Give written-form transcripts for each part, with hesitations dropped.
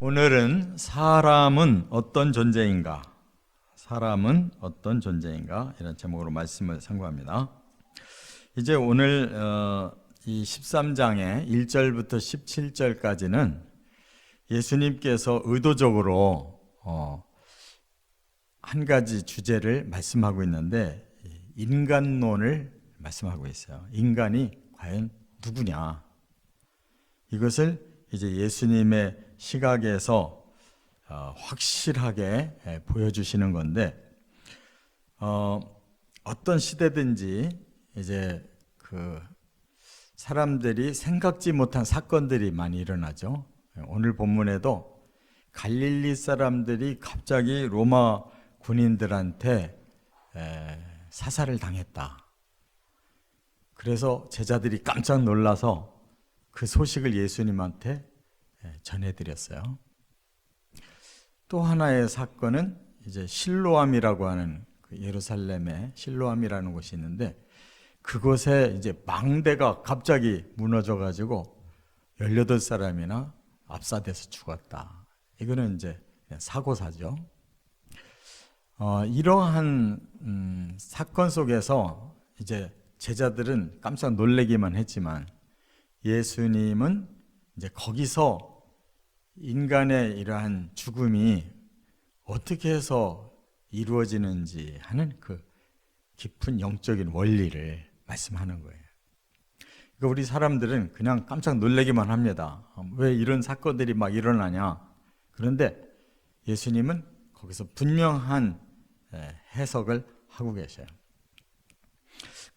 오늘은 사람은 어떤 존재인가? 사람은 어떤 존재인가? 이런 제목으로 말씀을 상고합니다. 이제 오늘 이 13장의 1절부터 17절까지는 예수님께서 의도적으로 한 가지 주제를 말씀하고 있는데 인간론을 말씀하고 있어요. 인간이 과연 누구냐? 이것을 이제 예수님의 시각에서 확실하게 보여주시는 건데, 어떤 시대든지 이제 그 사람들이 생각지 못한 사건들이 많이 일어나죠. 오늘 본문에도 갈릴리 사람들이 갑자기 로마 군인들한테 사살을 당했다. 그래서 제자들이 깜짝 놀라서 그 소식을 예수님한테 전해드렸어요. 또 하나의 사건은 이제 실로암이라고 하는 그 예루살렘에 실로암이라는 곳이 있는데, 그곳에 이제 망대가 갑자기 무너져가지고 18사람이나 압사돼서 죽었다. 이거는 이제 사고사죠. 이러한 사건 속에서 이제 제자들은 깜짝 놀래기만 했지만, 예수님은 이제 거기서 인간의 이러한 죽음이 어떻게 해서 이루어지는지 하는 그 깊은 영적인 원리를 말씀하는 거예요. 그러니까 우리 사람들은 그냥 깜짝 놀라기만 합니다. 왜 이런 사건들이 막 일어나냐? 그런데 예수님은 거기서 분명한 해석을 하고 계셔요.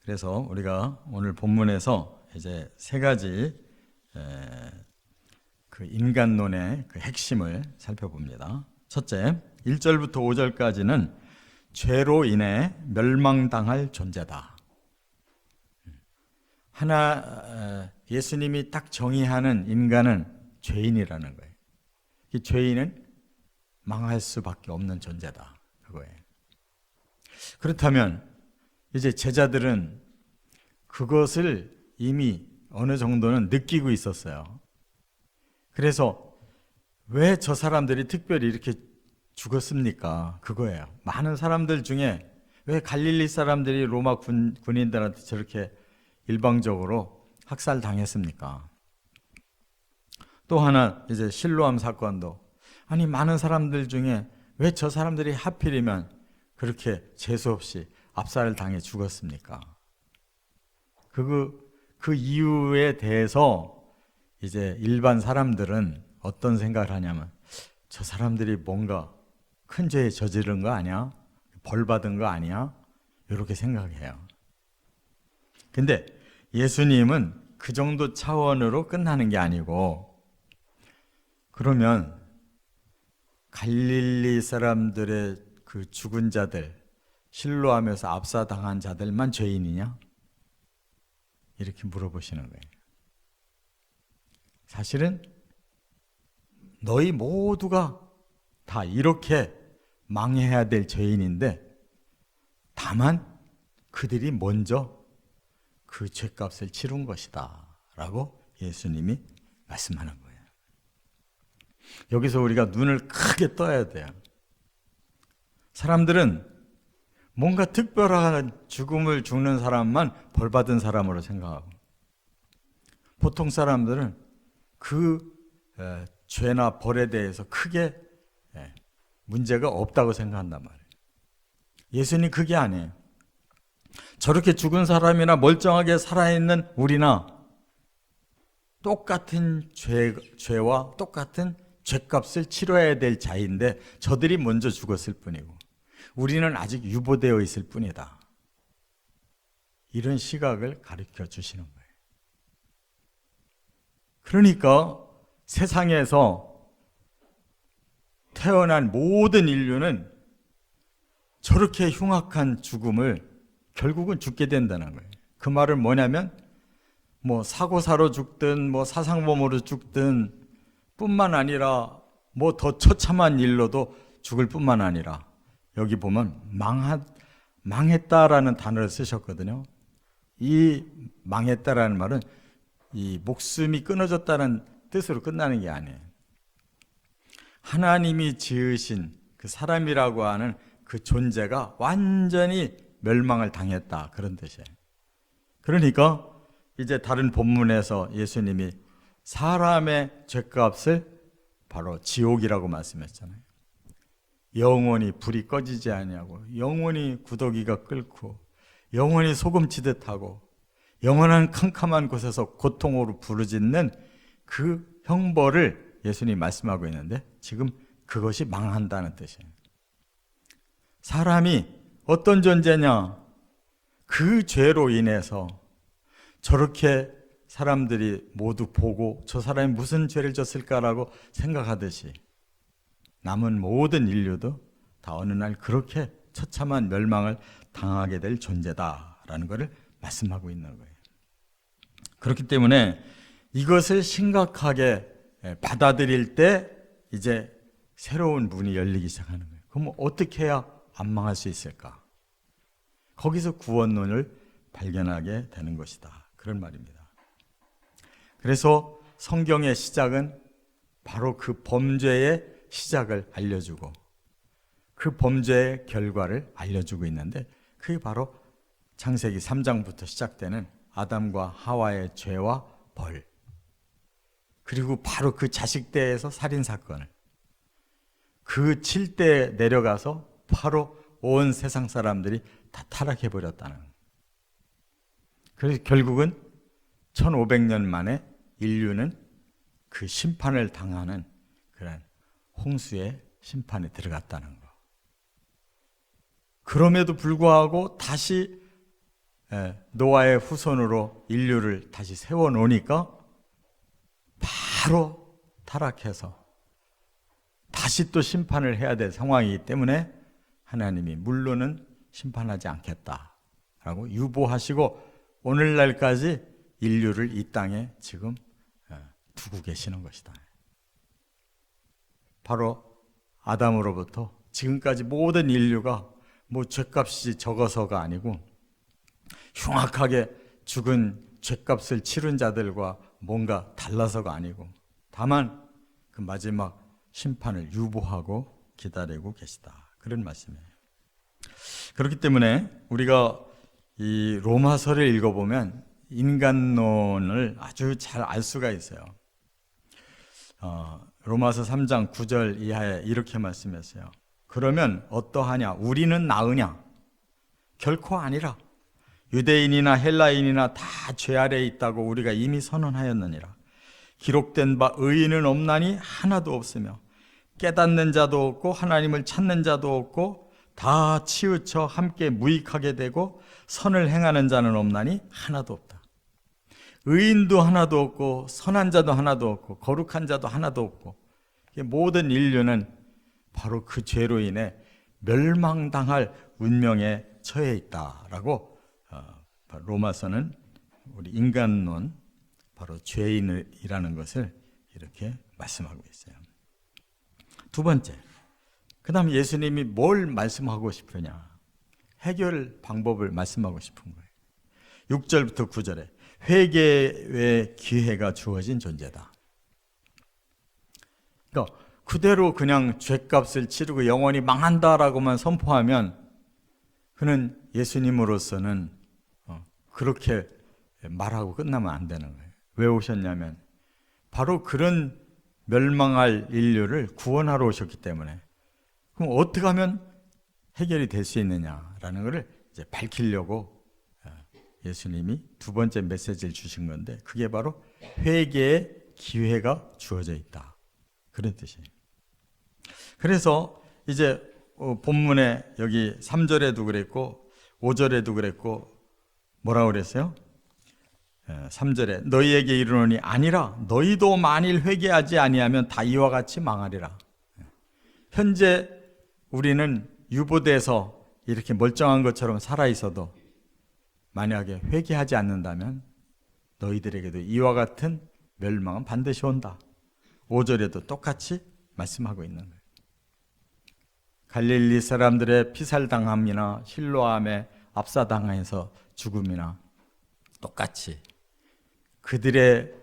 그래서 우리가 오늘 본문에서 이제 세 가지 그 인간론의 그 핵심을 살펴봅니다. 첫째, 1절부터 5절까지는 죄로 인해 멸망당할 존재다. 예수님이 딱 정의하는 인간은 죄인이라는 거예요. 이 죄인은 망할 수밖에 없는 존재다. 그거예요. 그렇다면 이제 제자들은 그것을 이미 어느 정도는 느끼고 있었어요. 그래서 왜 저 사람들이 특별히 이렇게 죽었습니까? 그거예요. 많은 사람들 중에 왜 갈릴리 사람들이 로마 군인들한테 저렇게 일방적으로 학살당했습니까? 또 하나 이제 실로암 사건도, 아니 많은 사람들 중에 왜 저 사람들이 하필이면 그렇게 재수 없이 압살을 당해 죽었습니까? 그 이유에 대해서 이제 일반 사람들은 어떤 생각을 하냐면, 저 사람들이 뭔가 큰 죄에 저지른 거 아니야? 벌 받은 거 아니야? 이렇게 생각해요. 근데 예수님은 그 정도 차원으로 끝나는 게 아니고, 그러면 갈릴리 사람들의 그 죽은 자들, 실로암에서 압사당한 자들만 죄인이냐? 이렇게 물어보시는 거예요. 사실은 너희 모두가 다 이렇게 망해야 될 죄인인데, 다만 그들이 먼저 그 죄값을 치른 것이다 라고 예수님이 말씀하는 거예요. 여기서 우리가 눈을 크게 떠야 돼요. 사람들은 뭔가 특별한 죽음을 죽는 사람만 벌받은 사람으로 생각하고, 보통 사람들은 그 죄나 벌에 대해서 크게 문제가 없다고 생각한단 말이에요. 예수님 그게 아니에요. 저렇게 죽은 사람이나 멀쩡하게 살아있는 우리나 똑같은 죄와 똑같은 죄값을 치러야 될 자인데, 저들이 먼저 죽었을 뿐이고 우리는 아직 유보되어 있을 뿐이다. 이런 시각을 가르쳐 주시는 거예요. 그러니까 세상에서 태어난 모든 인류는 저렇게 흉악한 죽음을 결국은 죽게 된다는 거예요. 그 말은 뭐냐면, 뭐 사고사로 죽든 뭐 사상범으로 죽든 뿐만 아니라 뭐 더 처참한 일로도 죽을 뿐만 아니라, 여기 보면 망했다라는 단어를 쓰셨거든요. 이 망했다라는 말은 이 목숨이 끊어졌다는 뜻으로 끝나는 게 아니에요. 하나님이 지으신 그 사람이라고 하는 그 존재가 완전히 멸망을 당했다, 그런 뜻이에요. 그러니까 이제 다른 본문에서 예수님이 사람의 죄값을 바로 지옥이라고 말씀했잖아요. 영원히 불이 꺼지지 아니하고 영원히 구더기가 끓고 영원히 소금치듯 하고 영원한 캄캄한 곳에서 고통으로 부르짖는 그 형벌을 예수님이 말씀하고 있는데, 지금 그것이 망한다는 뜻이에요. 사람이 어떤 존재냐? 그 죄로 인해서 저렇게 사람들이 모두 보고 저 사람이 무슨 죄를 졌을까라고 생각하듯이 남은 모든 인류도 다 어느 날 그렇게 처참한 멸망을 당하게 될 존재다라는 것을 말씀하고 있는 거예요. 그렇기 때문에 이것을 심각하게 받아들일 때 이제 새로운 문이 열리기 시작하는 거예요. 그럼 어떻게 해야 안 망할 수 있을까? 거기서 구원론을 발견하게 되는 것이다, 그런 말입니다. 그래서 성경의 시작은 바로 그 범죄의 시작을 알려주고 그 범죄의 결과를 알려주고 있는데, 그게 바로 창세기 3장부터 시작되는 아담과 하와의 죄와 벌, 그리고 바로 그 자식대에서 살인사건을, 그 7대에 내려가서 바로 온 세상 사람들이 다 타락해버렸다는 거예요. 그래서 결국은 1500년 만에 인류는 그 심판을 당하는 그런 홍수의 심판에 들어갔다는 거. 그럼에도 불구하고 다시 노아의 후손으로 인류를 다시 세워놓으니까 바로 타락해서 다시 또 심판을 해야 될 상황이기 때문에 하나님이 물론은 심판하지 않겠다라고 유보하시고 오늘날까지 인류를 이 땅에 지금 두고 계시는 것이다. 바로 아담으로부터 지금까지 모든 인류가 뭐 죄값이 적어서가 아니고 흉악하게 죽은 죄값을 치른 자들과 뭔가 달라서가 아니고 다만 그 마지막 심판을 유보하고 기다리고 계시다, 그런 말씀이에요. 그렇기 때문에 우리가 이 로마서를 읽어보면 인간론을 아주 잘 알 수가 있어요. 로마서 3장 9절 이하에 이렇게 말씀했어요. 그러면 어떠하냐? 우리는 나으냐? 결코 아니라. 유대인이나 헬라인이나 다 죄 아래에 있다고 우리가 이미 선언하였느니라. 기록된 바 의인은 없나니 하나도 없으며 깨닫는 자도 없고 하나님을 찾는 자도 없고 다 치우쳐 함께 무익하게 되고 선을 행하는 자는 없나니 하나도 없다. 의인도 하나도 없고 선한 자도 하나도 없고 거룩한 자도 하나도 없고, 모든 인류는 바로 그 죄로 인해 멸망당할 운명에 처해 있다라고 로마서는 우리 인간론, 바로 죄인이라는 것을 이렇게 말씀하고 있어요. 두 번째, 그 다음 예수님이 뭘 말씀하고 싶으냐? 해결 방법을 말씀하고 싶은 거예요. 6절부터 9절에 회개의 기회가 주어진 존재다. 그러니까 그대로 그냥 죄값을 치르고 영원히 망한다라고만 선포하면 그는 예수님으로서는 그렇게 말하고 끝나면 안 되는 거예요. 왜 오셨냐면 바로 그런 멸망할 인류를 구원하러 오셨기 때문에. 그럼 어떻게 하면 해결이 될 수 있느냐라는 것을 이제 밝히려고 예수님이 두 번째 메시지를 주신 건데, 그게 바로 회개의 기회가 주어져 있다, 그런 뜻이에요. 그래서 이제 본문에 여기 3절에도 그랬고 5절에도 그랬고 뭐라고 그랬어요? 3절에 너희에게 이르노니 아니라 너희도 만일 회개하지 아니하면 다 이와 같이 망하리라. 현재 우리는 유보돼서 이렇게 멀쩡한 것처럼 살아 있어도 만약에 회개하지 않는다면 너희들에게도 이와 같은 멸망은 반드시 온다. 5절에도 똑같이 말씀하고 있는 거예요. 갈릴리 사람들의 피살당함이나 실로암에 압사당해서 죽음이나 똑같이 그들의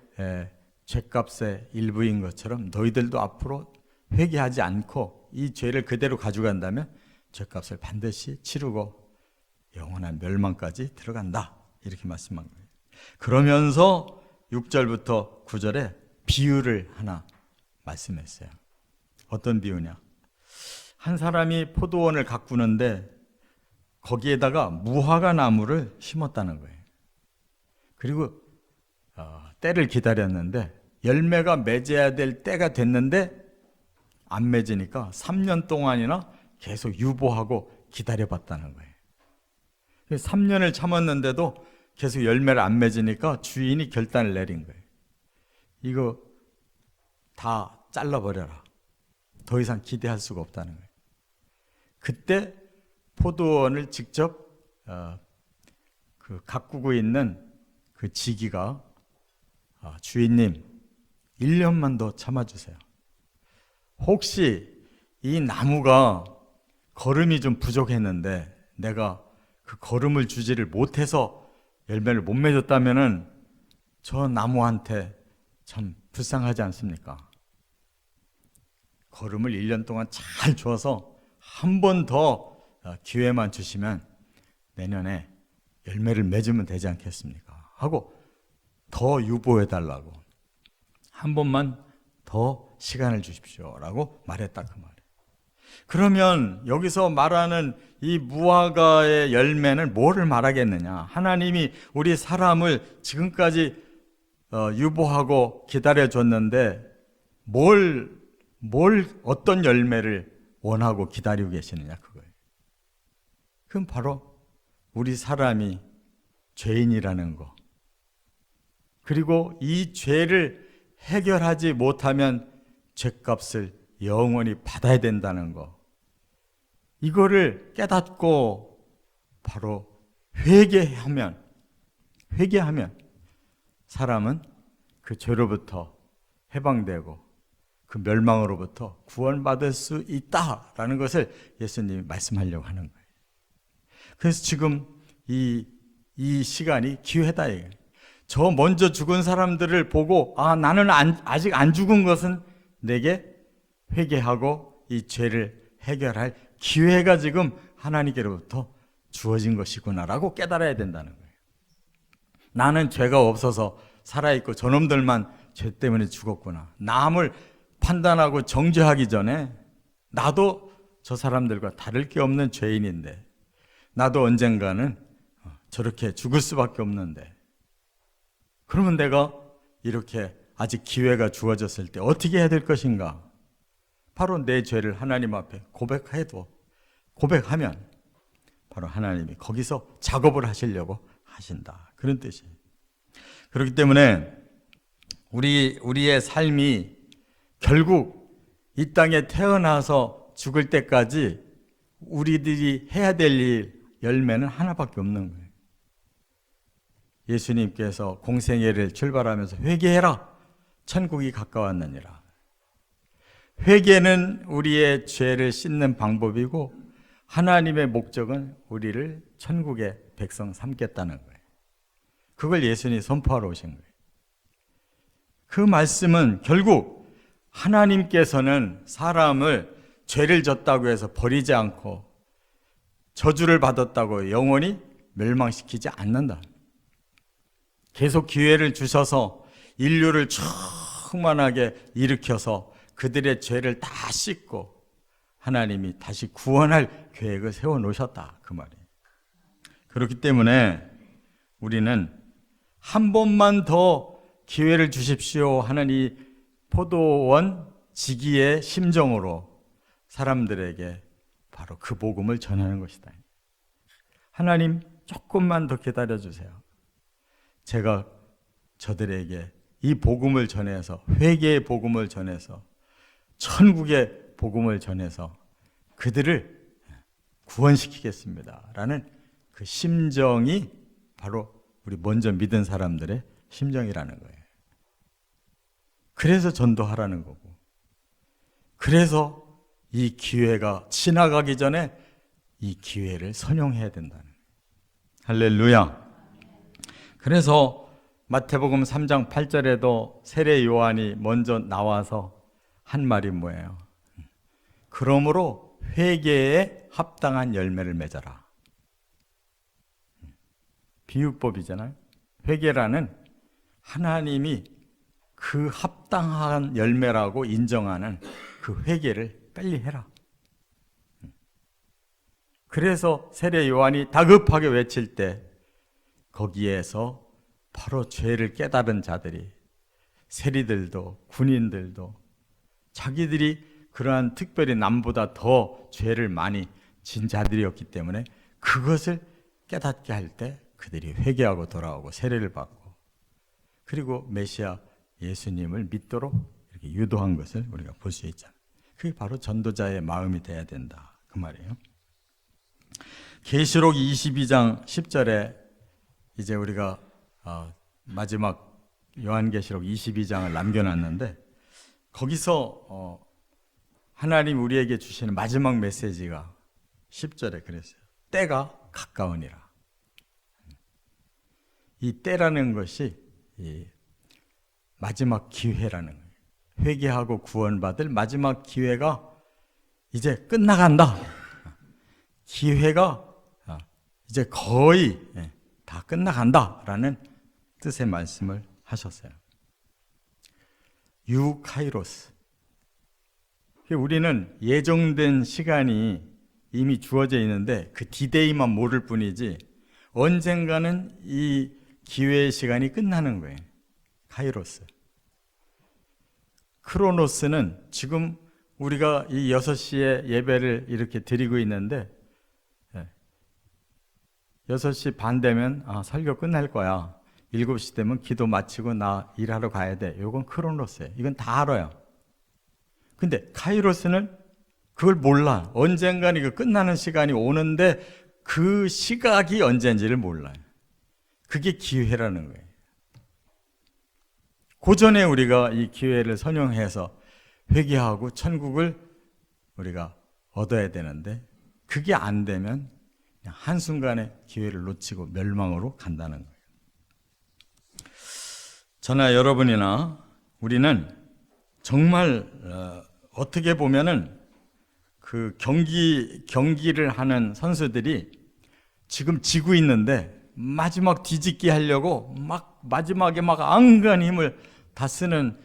죄값의 일부인 것처럼 너희들도 앞으로 회개하지 않고 이 죄를 그대로 가져간다면 죄값을 반드시 치르고 영원한 멸망까지 들어간다. 이렇게 말씀한 거예요. 그러면서 6절부터 9절에 비유를 하나 말씀했어요. 어떤 비유냐? 한 사람이 포도원을 가꾸는데 거기에다가 무화과 나무를 심었다는 거예요. 그리고 때를 기다렸는데 열매가 맺어야 될 때가 됐는데 안 맺으니까 3년 동안이나 계속 유보하고 기다려봤다는 거예요. 3년을 참았는데도 계속 열매를 안 맺으니까 주인이 결단을 내린 거예요. 이거 다 잘라버려라. 더 이상 기대할 수가 없다는 거예요. 그때 포도원을 직접 가꾸고 있는 그 지기가 주인님 1년만 더 참아주세요. 혹시 이 나무가 거름이 좀 부족했는데 내가 그 거름을 주지를 못해서 열매를 못 맺었다면은 저 나무한테 참 불쌍하지 않습니까? 거름을 1년 동안 잘 줘서 한 번 더 기회만 주시면 내년에 열매를 맺으면 되지 않겠습니까? 하고 더 유보해달라고 한 번만 더 시간을 주십시오 라고 말했다 그 말이에요. 그러면 여기서 말하는 이 무화과의 열매는 뭐를 말하겠느냐? 하나님이 우리 사람을 지금까지 유보하고 기다려줬는데 어떤 열매를 원하고 기다리고 계시느냐 그거예요. 그럼 바로 우리 사람이 죄인이라는 거, 그리고 이 죄를 해결하지 못하면 죄값을 영원히 받아야 된다는 거, 이거를 깨닫고 바로 회개하면 사람은 그 죄로부터 해방되고 그 멸망으로부터 구원받을 수 있다라는 것을 예수님이 말씀하려고 하는 거예요. 그래서 지금 이 시간이 기회다. 저 먼저 죽은 사람들을 보고 나는 아직 안 죽은 것은 내게 회개하고 이 죄를 해결할 기회가 지금 하나님께로부터 주어진 것이구나라고 깨달아야 된다는 거예요. 나는 죄가 없어서 살아있고 저놈들만 죄 때문에 죽었구나. 남을 판단하고 정죄하기 전에 나도 저 사람들과 다를 게 없는 죄인인데 나도 언젠가는 저렇게 죽을 수밖에 없는데 그러면 내가 이렇게 아직 기회가 주어졌을 때 어떻게 해야 될 것인가? 바로 내 죄를 하나님 앞에 고백하면 바로 하나님이 거기서 작업을 하시려고 하신다. 그런 뜻이에요. 그렇기 때문에 우리의 삶이 결국 이 땅에 태어나서 죽을 때까지 우리들이 해야 될 일, 열매는 하나밖에 없는 거예요. 예수님께서 공생애를 출발하면서 회개해라, 천국이 가까웠느니라. 회개는 우리의 죄를 씻는 방법이고 하나님의 목적은 우리를 천국의 백성 삼겠다는 거예요. 그걸 예수님이 선포하러 오신 거예요. 그 말씀은 결국 하나님께서는 사람을 죄를 졌다고 해서 버리지 않고 저주를 받았다고 영원히 멸망시키지 않는다. 계속 기회를 주셔서 인류를 충만하게 일으켜서 그들의 죄를 다 씻고 하나님이 다시 구원할 계획을 세워놓으셨다 그 말이에요. 그렇기 때문에 우리는 한 번만 더 기회를 주십시오 하는 이 포도원 지기의 심정으로 사람들에게 바로 그 복음을 전하는 것이다. 하나님 조금만 더 기다려주세요. 제가 저들에게 이 복음을 전해서 회개의 복음을 전해서 천국의 복음을 전해서 그들을 구원시키겠습니다 라는 그 심정이 바로 우리 먼저 믿은 사람들의 심정이라는 거예요. 그래서 전도하라는 거고, 그래서 이 기회가 지나가기 전에 이 기회를 선용해야 된다는 거예요. 할렐루야. 그래서 마태복음 3장 8절에도 세례 요한이 먼저 나와서 한 말이 뭐예요? 그러므로 회개에 합당한 열매를 맺어라. 비유법이잖아요. 회개라는 하나님이 그 합당한 열매라고 인정하는 그 회개를 빨리 해라. 그래서 세례 요한이 다급하게 외칠 때 거기에서 바로 죄를 깨달은 자들이, 세리들도 군인들도 자기들이 그러한 특별히 남보다 더 죄를 많이 진 자들이었기 때문에 그것을 깨닫게 할 때 그들이 회개하고 돌아오고 세례를 받고, 그리고 메시아 예수님을 믿도록 이렇게 유도한 것을 우리가 볼 수 있잖아요. 그게 바로 전도자의 마음이 돼야 된다, 그 말이에요. 계시록 22장 10절에 이제 우리가 마지막 요한계시록 22장을 남겨놨는데, 거기서 하나님 우리에게 주시는 마지막 메시지가 10절에 그랬어요. 때가 가까우니라. 이 때라는 것이 이 마지막 기회라는 거예요. 회개하고 구원받을 마지막 기회가 이제 끝나간다. 기회가 이제 거의 다 끝나간다라는 뜻의 말씀을 하셨어요. 유카이로스. 우리는 예정된 시간이 이미 주어져 있는데 그 디데이만 모를 뿐이지 언젠가는 이 기회의 시간이 끝나는 거예요. 카이로스. 크로노스는 지금 우리가 이 6시에 예배를 이렇게 드리고 있는데 6시 반 되면 설교 끝날 거야. 7시 되면 기도 마치고 나 일하러 가야 돼. 이건 크로노스예요. 이건 다 알아요. 근데 카이로스는 그걸 몰라. 언젠가는 이거 끝나는 시간이 오는데 그 시각이 언제인지를 몰라요. 그게 기회라는 거예요. 그 전에 우리가 이 기회를 선용해서 회개하고 천국을 우리가 얻어야 되는데 그게 안 되면 그냥 한순간에 기회를 놓치고 멸망으로 간다는 거예요. 저나 여러분이나 우리는 정말 어떻게 보면은 그 경기를 하는 선수들이 지금 지고 있는데 마지막 뒤집기 하려고 막 마지막에 막 안간히 힘을 다 쓰는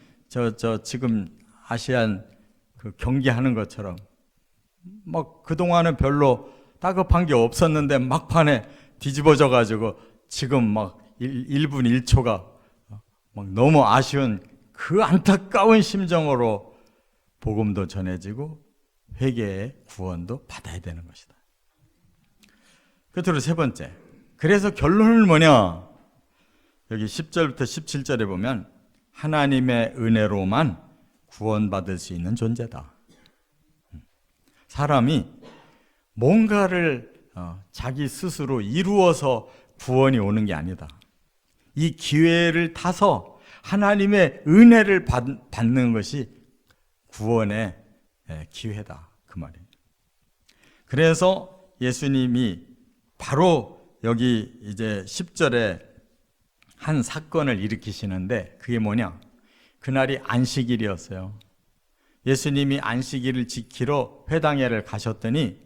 지금 아시안 그 경기하는 것처럼 막 그동안은 별로 따급한 게 없었는데 막판에 뒤집어져 가지고 지금 막 1분 1초가 막 너무 아쉬운 그 안타까운 심정으로 복음도 전해지고 회개의 구원도 받아야 되는 것이다. 끝으로 세 번째. 그래서 결론은 뭐냐? 여기 10절부터 17절에 보면 하나님의 은혜로만 구원받을 수 있는 존재다. 사람이 뭔가를 자기 스스로 이루어서 구원이 오는 게 아니다. 이 기회를 타서 하나님의 은혜를 받는 것이 구원의 기회다, 그 말이에요. 그래서 예수님이 바로 여기 이제 10절에 한 사건을 일으키시는데 그게 뭐냐? 그날이 안식일이었어요. 예수님이 안식일을 지키러 회당에를 가셨더니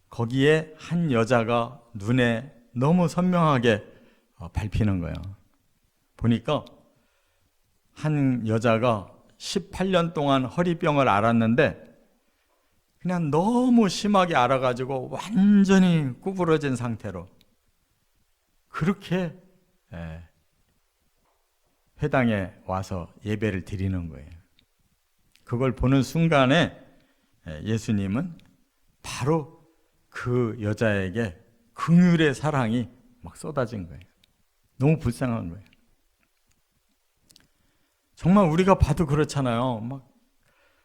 거기에 한 여자가 눈에 너무 선명하게 밟히는 거예요. 보니까 한 여자가 18년 동안 허리병을 앓았는데 그냥 너무 심하게 앓아가지고 완전히 구부러진 상태로 그렇게 회당에 와서 예배를 드리는 거예요. 그걸 보는 순간에 예수님은 바로 그 여자에게 긍휼의 사랑이 막 쏟아진 거예요. 너무 불쌍한 거예요. 정말 우리가 봐도 그렇잖아요. 막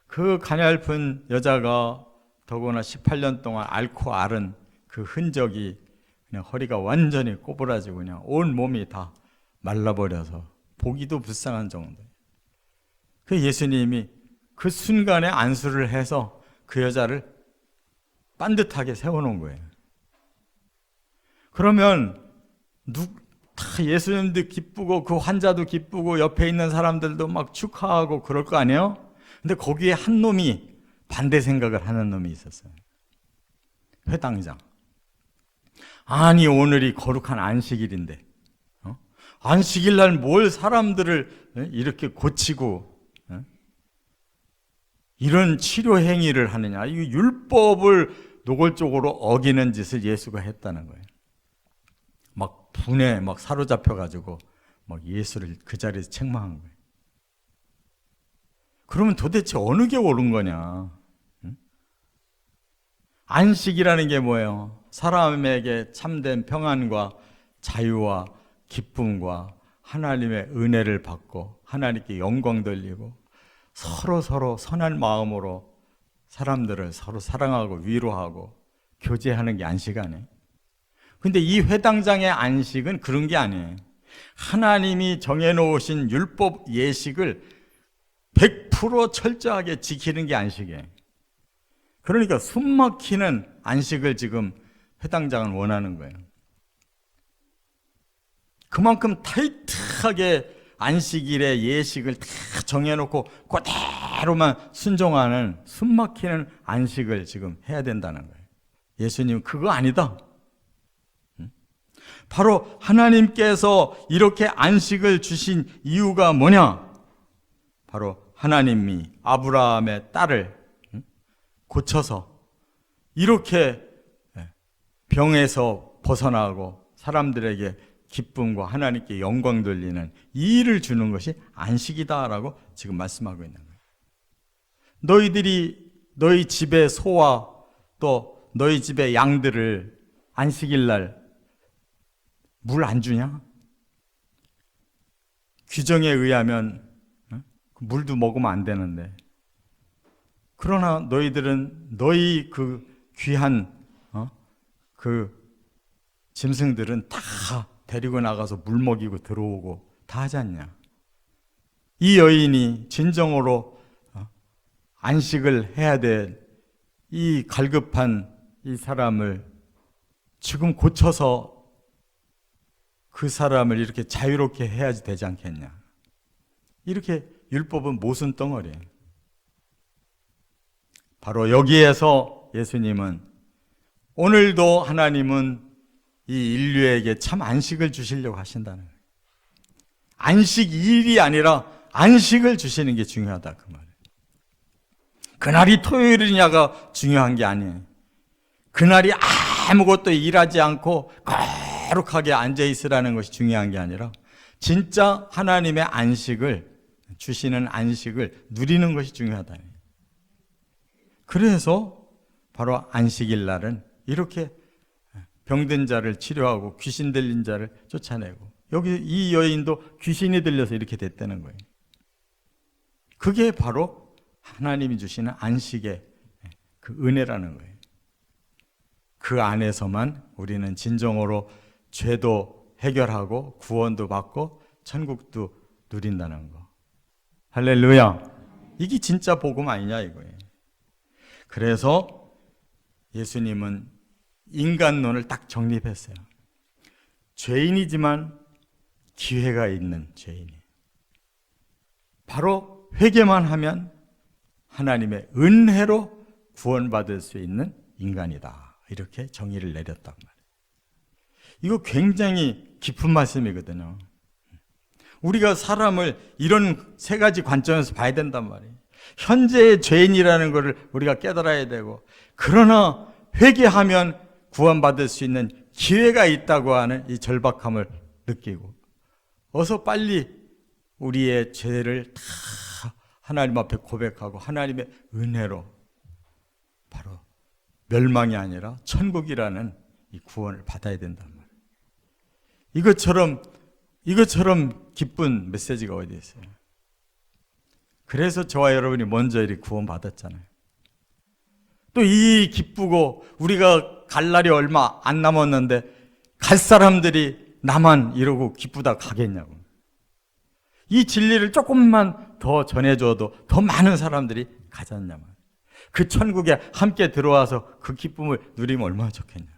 그 가냘픈 여자가 더구나 18년 동안 앓고 앓은 그 흔적이 그냥 허리가 완전히 꼬부라지고 그냥 온 몸이 다 말라버려서 보기도 불쌍한 정도예요. 그 예수님이 그 순간에 안수를 해서 그 여자를 반듯하게 세워놓은 거예요. 그러면 다 예수님도 기쁘고 그 환자도 기쁘고 옆에 있는 사람들도 막 축하하고 그럴 거 아니에요? 근데 거기에 한 놈이 반대 생각을 하는 놈이 있었어요. 회당장. 아니 오늘이 거룩한 안식일인데 안식일 날 뭘 사람들을 이렇게 고치고 이런 치료 행위를 하느냐. 이 율법을 노골적으로 어기는 짓을 예수가 했다는 거예요. 막 분에 막 사로잡혀가지고 막 예수를 그 자리에서 책망한 거예요. 그러면 도대체 어느 게 옳은 거냐? 안식이라는 게 뭐예요? 사람에게 참된 평안과 자유와 기쁨과 하나님의 은혜를 받고 하나님께 영광 돌리고 서로 선한 마음으로 사람들을 서로 사랑하고 위로하고 교제하는 게 안식 아니에요. 근데 이 회당장의 안식은 그런 게 아니에요. 하나님이 정해놓으신 율법 예식을 100% 철저하게 지키는 게 안식이에요. 그러니까 숨막히는 안식을 지금 회당장은 원하는 거예요. 그만큼 타이트하게 안식일의 예식을 다 정해놓고 그대로만 순종하는 숨막히는 안식을 지금 해야 된다는 거예요. 예수님은 그거 아니다. 바로 하나님께서 이렇게 안식을 주신 이유가 뭐냐? 바로 하나님이 아브라함의 딸을 고쳐서 이렇게 병에서 벗어나고 사람들에게 기쁨과 하나님께 영광 돌리는 이 일을 주는 것이 안식이다라고 지금 말씀하고 있는 거예요. 너희들이 너희 집의 소와 또 너희 집의 양들을 안식일 날 물 안 주냐? 규정에 의하면 물도 먹으면 안 되는데, 그러나 너희들은 너희 그 귀한 그 짐승들은 다 데리고 나가서 물 먹이고 들어오고 다 하지 않냐? 이 여인이 진정으로 안식을 해야 될 이 갈급한 이 사람을 지금 고쳐서 그 사람을 이렇게 자유롭게 해야지 되지 않겠냐? 이렇게 율법은 모순 덩어리예요. 바로 여기에서 예수님은 오늘도 하나님은 이 인류에게 참 안식을 주시려고 하신다는 거예요. 안식일이 아니라 안식을 주시는 게 중요하다 그 말이에요. 그날이 토요일이냐가 중요한 게 아니에요. 그날이 아무것도 일하지 않고 거룩하게 앉아있으라는 것이 중요한 게 아니라 진짜 하나님의 안식을 주시는 안식을 누리는 것이 중요하다. 그래서 바로 안식일 날은 이렇게 병든 자를 치료하고 귀신 들린 자를 쫓아내고, 여기 이 여인도 귀신이 들려서 이렇게 됐다는 거예요. 그게 바로 하나님이 주시는 안식의 그 은혜라는 거예요. 그 안에서만 우리는 진정으로 죄도 해결하고 구원도 받고 천국도 누린다는 거. 할렐루야. 이게 진짜 복음 아니냐 이거예요. 그래서 예수님은 인간론을 딱 정립했어요. 죄인이지만 기회가 있는 죄인이에요. 바로 회개만 하면 하나님의 은혜로 구원받을 수 있는 인간이다. 이렇게 정의를 내렸단 말이에요. 이거 굉장히 깊은 말씀이거든요. 우리가 사람을 이런 세 가지 관점에서 봐야 된단 말이에요. 현재의 죄인이라는 것을 우리가 깨달아야 되고, 그러나 회개하면 구원받을 수 있는 기회가 있다고 하는 이 절박함을 느끼고, 어서 빨리 우리의 죄를 다 하나님 앞에 고백하고 하나님의 은혜로 바로 멸망이 아니라 천국이라는 이 구원을 받아야 된단 말이에요. 이것처럼 기쁜 메시지가 어디 있어요? 그래서 저와 여러분이 먼저 이렇게 구원받았잖아요. 또 이 기쁘고 우리가 갈 날이 얼마 안 남았는데 갈 사람들이 나만 이러고 기쁘다 가겠냐고. 이 진리를 조금만 더 전해줘도 더 많은 사람들이 가졌냐면, 그 천국에 함께 들어와서 그 기쁨을 누리면 얼마나 좋겠냐.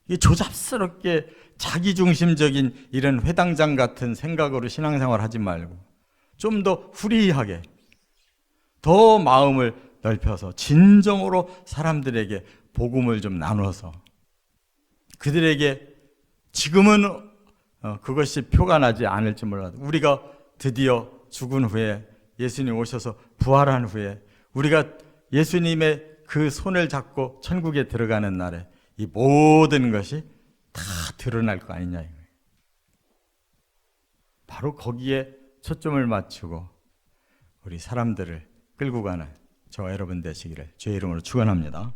이 조잡스럽게 자기중심적인 이런 회당장 같은 생각으로 신앙생활 하지 말고 좀 더 후리하게, 더 마음을 넓혀서 진정으로 사람들에게 복음을 좀 나눠서 그들에게 지금은 그것이 표가 나지 않을지 몰라도 우리가 드디어 죽은 후에 예수님 오셔서 부활한 후에 우리가 예수님의 그 손을 잡고 천국에 들어가는 날에 이 모든 것이 다 드러날 거 아니냐 이거예요. 바로 거기에 초점을 맞추고 우리 사람들을 끌고 가는 저와 여러분 되시기를 주의 이름으로 축원합니다.